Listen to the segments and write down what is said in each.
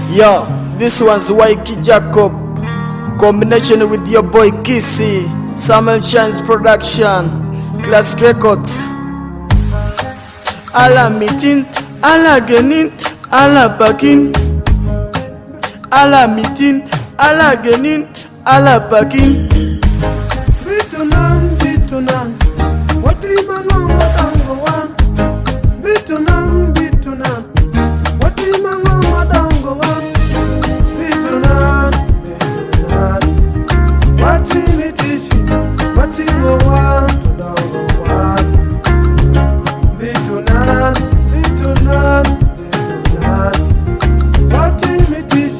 Yo, this one's Ykee Jacob, combination with your boy Keec, Samuel Shines Production, Class Records. Alla meeting, alla genin, alla packing. Alla meeting, alla genin, alla packing. Bitunan, what is my number down one? Bitunan, what is my number down one? Bitunan, what is it is? What is go one to down one? Bitunan, what is it is?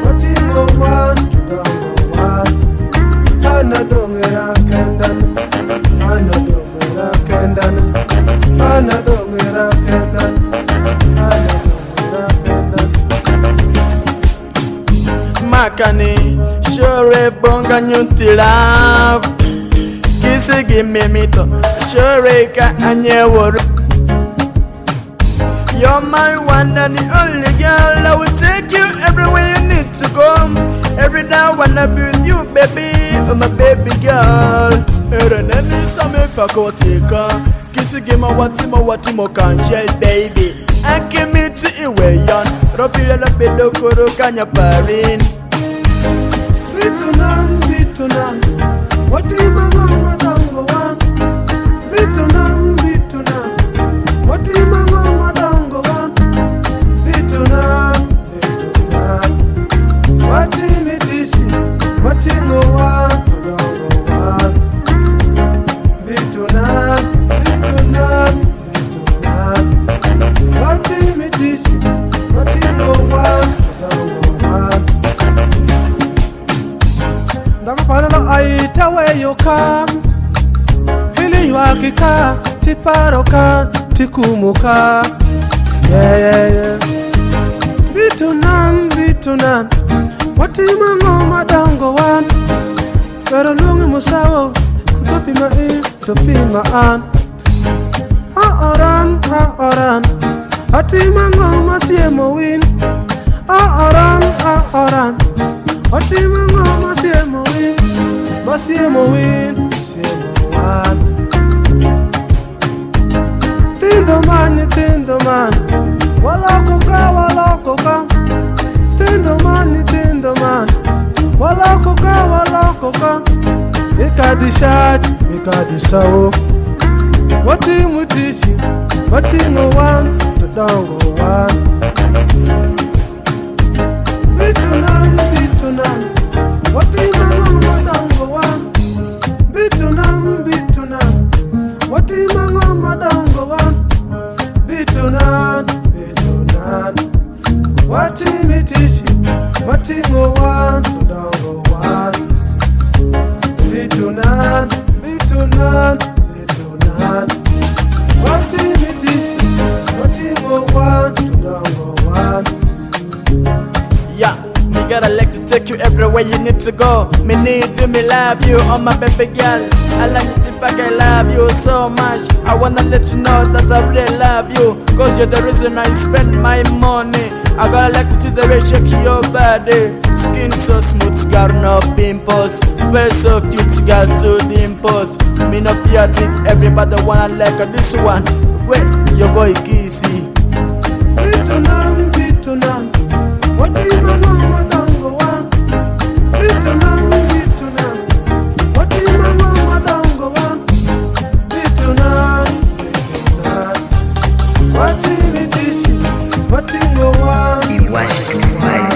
What is go one to down one? Hana dongera kendan. Makani, sure bonga nyuti love. Kisi give me mito, sure ka anyeworu. You're my one and the only girl. I will take you everywhere you need to go. Every day I wanna be with you, baby. Oh my baby girl. Ereneni same pakotika. Kisi gima watimo kanjel baby. Akimiti iwe yon. Ropile la bedo koro kanya parin. Bitunan, what is my mama dango one? Bitunan, what is my mama dango one? Bitunan, what is it is? What is no one to dango one? Bitunan, what is it is? What is no one to dango one? Dagapanalo aita where you come. Hili yuakika, tiparoka, tikumuka. Yeah. Bitunan, what is my mama dango one? Pero lungi musawo, kutopi topi an. Oran, ati my mama siemo win. Oran, ati my mama siemo win. Siemo one. Tindo man, waloko ka. Tindo man, waloko ka. Ikadi shaj, ikadi sawo. Wati mutishi, wati no one to dango one. Bitunan, wati no mama dango one. Bitunan, wati no mama dango one. Bitunan, wati mitishi, wati no one to dango one. Bitunan, what is it is? What is go one to down one? Yeah, me gotta like to take you everywhere you need to go. Me need you, me love you, oh my baby girl. I like you to back, I love you so much. I wanna let you know that I really love you, cause you're the reason I spend my money. I gotta like to see the way you shake your body. Skin so smooth, got no pimples. Face so cute, got two dimples. Me no fear thing, everybody wanna like this one. Wait, your boy Keec. Bitunan, what is my mama dango one? Bitunan, what is my mama dango one? Bitunan, what is it is? What is no one? In Washington 5